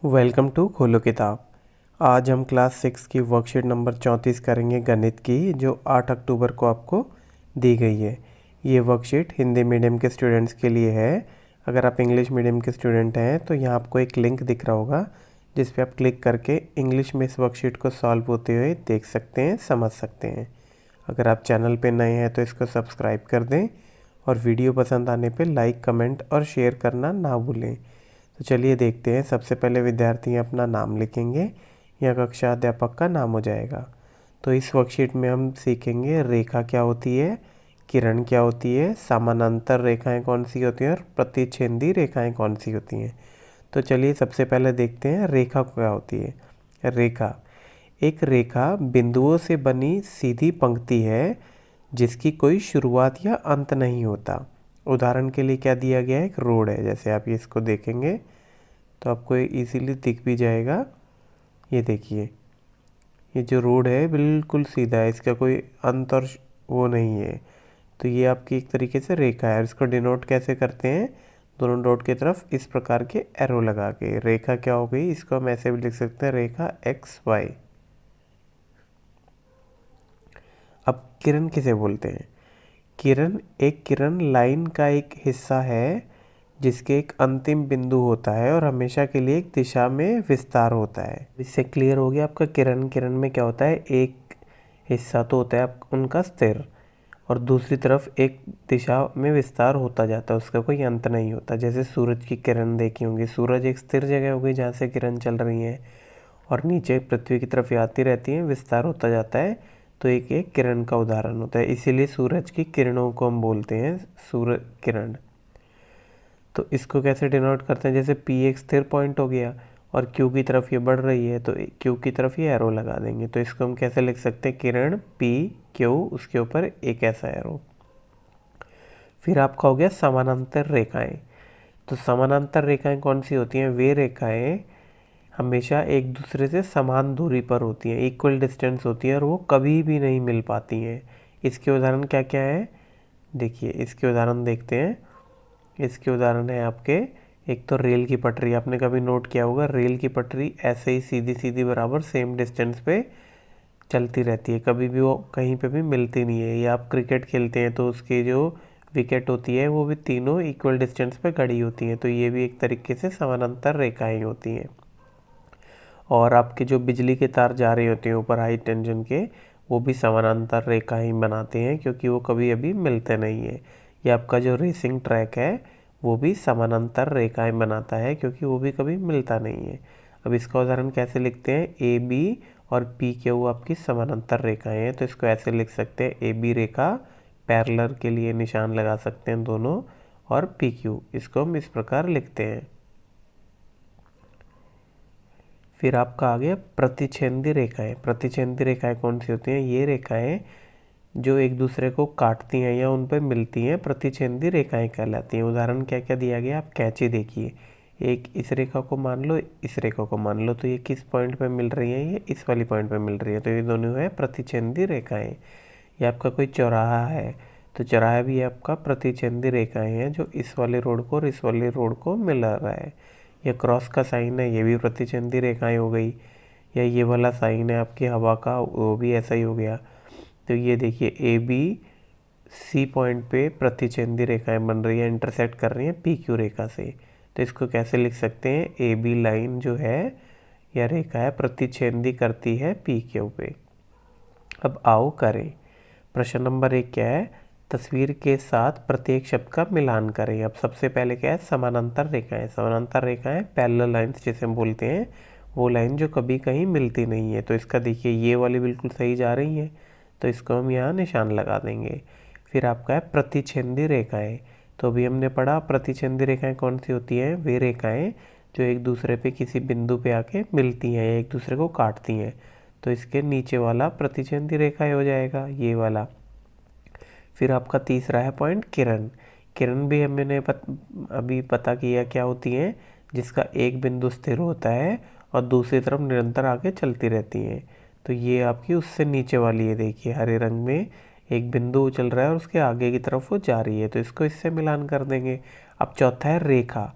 Welcome to खोलो किताब। आज हम क्लास 6 की वर्कशीट नंबर 34 करेंगे गणित की, जो 8 अक्टूबर को आपको दी गई है। ये वर्कशीट हिंदी मीडियम के स्टूडेंट्स के लिए है। अगर आप इंग्लिश मीडियम के स्टूडेंट हैं तो यहाँ आपको एक लिंक दिख रहा होगा, जिस पे आप क्लिक करके इंग्लिश में इस वर्कशीट को सॉल्व होते हुए देख सकते हैं, समझ सकते हैं। अगर आप चैनल पे नए हैं तो इसको सब्सक्राइब कर दें और वीडियो पसंद आने पे लाइक, कमेंट और शेयर करना ना भूलें। तो चलिए देखते हैं। सबसे पहले विद्यार्थी अपना नाम लिखेंगे या कक्षा अध्यापक का नाम हो जाएगा। तो इस वर्कशीट में हम सीखेंगे रेखा क्या होती है, किरण क्या होती है, समानांतर रेखाएं कौन सी होती हैं और प्रतिच्छेदी रेखाएं कौन सी होती हैं। तो चलिए सबसे पहले देखते हैं रेखा क्या होती है। रेखा एक रेखा बिंदुओं से बनी सीधी पंक्ति है जिसकी कोई शुरुआत या अंत नहीं होता। उदाहरण के लिए क्या दिया गया है, एक रोड है। जैसे आप इसको देखेंगे तो आपको इजीली दिख भी जाएगा। ये देखिए, ये जो रोड है बिल्कुल सीधा है, इसका कोई अंत और वो नहीं है। तो ये आपकी एक तरीके से रेखा है। इसको डिनोट कैसे करते हैं, दोनों डॉट की तरफ इस प्रकार के एरो लगा के। रेखा क्या हो गई, इसको हम ऐसे भी लिख सकते हैं, रेखा एक्स वाई। अब किरण किसे बोलते हैं? किरण लाइन का एक हिस्सा है जिसके एक अंतिम बिंदु होता है और हमेशा के लिए एक दिशा में विस्तार होता है। इससे क्लियर हो गया आपका। किरण में क्या होता है, एक हिस्सा तो होता है उनका स्थिर, और दूसरी तरफ एक दिशा में विस्तार होता जाता है, उसका कोई अंत नहीं होता। जैसे सूरज की किरण देखी होंगी, सूरज एक स्थिर जगह हो गई जहाँ से किरण चल रही है और नीचे पृथ्वी की तरफ आती रहती है, विस्तार होता जाता है। तो एक एक किरण का उदाहरण होता है, इसीलिए सूरज की किरणों को हम बोलते हैं सूरज किरण। तो इसको कैसे डिनोट करते हैं, जैसे P एक स्थिर पॉइंट हो गया और Q की तरफ ये बढ़ रही है तो Q की तरफ ये एरो लगा देंगे। तो इसको हम कैसे लिख सकते हैं, किरण P Q, उसके ऊपर एक ऐसा एरो। फिर आपका हो गया समानांतर रेखाएं। तो समानांतर रेखाएं कौन सी होती हैं, वे रेखाएं हमेशा एक दूसरे से समान दूरी पर होती हैं, इक्वल डिस्टेंस होती है और वो कभी भी नहीं मिल पाती हैं। इसके उदाहरण क्या क्या है, देखिए इसके उदाहरण देखते हैं। इसके उदाहरण है आपके, एक तो रेल की पटरी। आपने कभी नोट किया होगा, रेल की पटरी ऐसे ही सीधी सीधी बराबर सेम डिस्टेंस पे चलती रहती है, कभी भी वो कहीं पे भी मिलती नहीं है। या आप क्रिकेट खेलते हैं तो उसकी जो विकेट होती है वो भी तीनों इक्वल डिस्टेंस पे खड़ी होती हैं। तो ये भी एक तरीके से समानांतर रेखाएं होती हैं। और आपके जो बिजली के तार जा रहे होते हैं ऊपर हाई टेंशन के, वो भी समानांतर रेखाएं बनाते हैं, क्योंकि वो कभी अभी मिलते नहीं है। ये आपका जो रेसिंग ट्रैक है वो भी समानांतर रेखाएं बनाता है, क्योंकि वो भी कभी मिलता नहीं है। अब इसका उदाहरण कैसे लिखते हैं, ए बी और पी क्यू आपकी समानांतर रेखाएं हैं। तो इसको ऐसे लिख सकते हैं, ए बी रेखा पैरेलल के लिए निशान लगा सकते हैं दोनों, और पी क्यू इसको हम इस प्रकार लिखते हैं। फिर आपका आ गया प्रतिच्छेदी रेखाएं। प्रतिच्छेदी रेखाएं कौन सी होती हैं, ये रेखाएं जो एक दूसरे को काटती हैं या उन पर मिलती हैं, प्रतिच्छेदी रेखाएं कहलाती हैं। उदाहरण क्या क्या दिया गया, आप कैंची देखिए। एक इस रेखा को मान लो, इस रेखा को मान लो, तो ये किस पॉइंट पे मिल रही है, ये इस वाली पॉइंट पे मिल रही है। तो ये दोनों है प्रतिच्छेदी रेखाएं। ये आपका कोई चौराहा है तो चौराहा भी आपका प्रतिच्छेदी रेखाएं हैं, जो इस वाले रोड को और इस वाले रोड को मिला रहा है। यह क्रॉस का साइन है, ये भी प्रतिच्छेदी रेखाएं हो गई। या ये वाला साइन है आपकी हवा का, वो भी ऐसा ही हो गया। तो ये देखिए, ए बी सी पॉइंट पे प्रतिच्छेदी रेखाएं बन रही है, इंटरसेक्ट कर रही हैं पी क्यू रेखा से। तो इसको कैसे लिख सकते हैं, ए बी लाइन जो है या रेखा है प्रतिच्छेदी करती है पी क्यू पे। अब आओ करें। प्रश्न नंबर 1 क्या है, तस्वीर के साथ प्रत्येक शब्द का मिलान करें। अब सबसे पहले क्या है, समानांतर रेखाएं। समानांतर रेखाएं पैरेलल लाइंस जिसे हम बोलते हैं, वो लाइन जो कभी कहीं मिलती नहीं है। तो इसका देखिए, ये वाली बिल्कुल सही जा रही है, तो इसको हम यहाँ निशान लगा देंगे। फिर आपका है प्रतिच्छेदी रेखाएं। तो अभी हमने पढ़ा प्रतिच्छेदी रेखाएं कौन सी होती हैं, वे रेखाएं जो एक दूसरे पे किसी बिंदु पे आके मिलती हैं या एक दूसरे को काटती हैं। तो इसके नीचे वाला प्रतिच्छेदी रेखा हो जाएगा, ये वाला। फिर आपका तीसरा है पॉइंट किरण। किरण भी हमने अभी पता किया क्या होती हैं, जिसका एक बिंदु स्थिर होता है और दूसरी तरफ निरंतर आगे चलती रहती हैं। तो ये आपकी उससे नीचे वाली है, देखिए हरे रंग में एक बिंदु चल रहा है और उसके आगे की तरफ वो जा रही है, तो इसको इससे मिलान कर देंगे। अब चौथा है रेखा।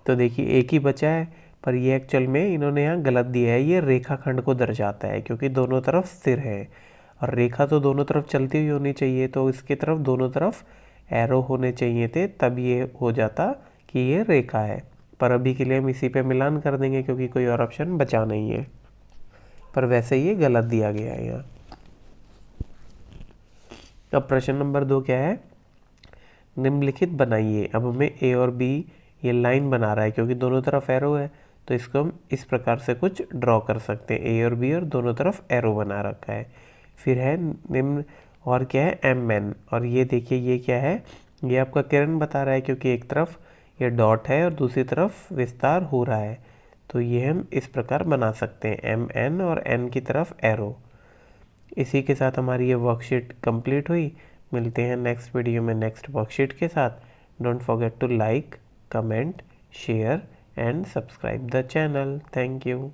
तो देखिए एक ही बचा है, पर ये एक्चुअल में इन्होंने यहाँ गलत दिया है, ये रेखाखंड को दर्शाता है क्योंकि दोनों तरफ स्थिर है और रेखा तो दोनों तरफ चलती हुई होनी चाहिए, तो इसकी तरफ दोनों तरफ एरो होने चाहिए थे, तब ये हो जाता कि ये रेखा है। पर अभी के लिए हम इसी पे मिलान कर देंगे क्योंकि कोई और ऑप्शन बचा नहीं है, पर वैसे ये गलत दिया गया है यहाँ। अब प्रश्न नंबर 2 क्या है, निम्नलिखित बनाइए। अब हमें ए और बी ये लाइन बना रहा है क्योंकि दोनों तरफ एरो है, तो इसको हम इस प्रकार से कुछ ड्रॉ कर सकते हैं, ए और बी और दोनों तरफ एरो बना रखा है। फिर है निम्न, और क्या है एम एन, और ये देखिए ये क्या है, ये आपका किरण बता रहा है क्योंकि एक तरफ ये डॉट है और दूसरी तरफ विस्तार हो रहा है, तो ये हम इस प्रकार बना सकते हैं, एम एन और एन की तरफ एरो। इसी के साथ हमारी ये वर्कशीट कंप्लीट हुई। मिलते हैं नेक्स्ट वीडियो में नेक्स्ट वर्कशीट के साथ। Don't forget to like, comment, share and subscribe the channel. Thank you.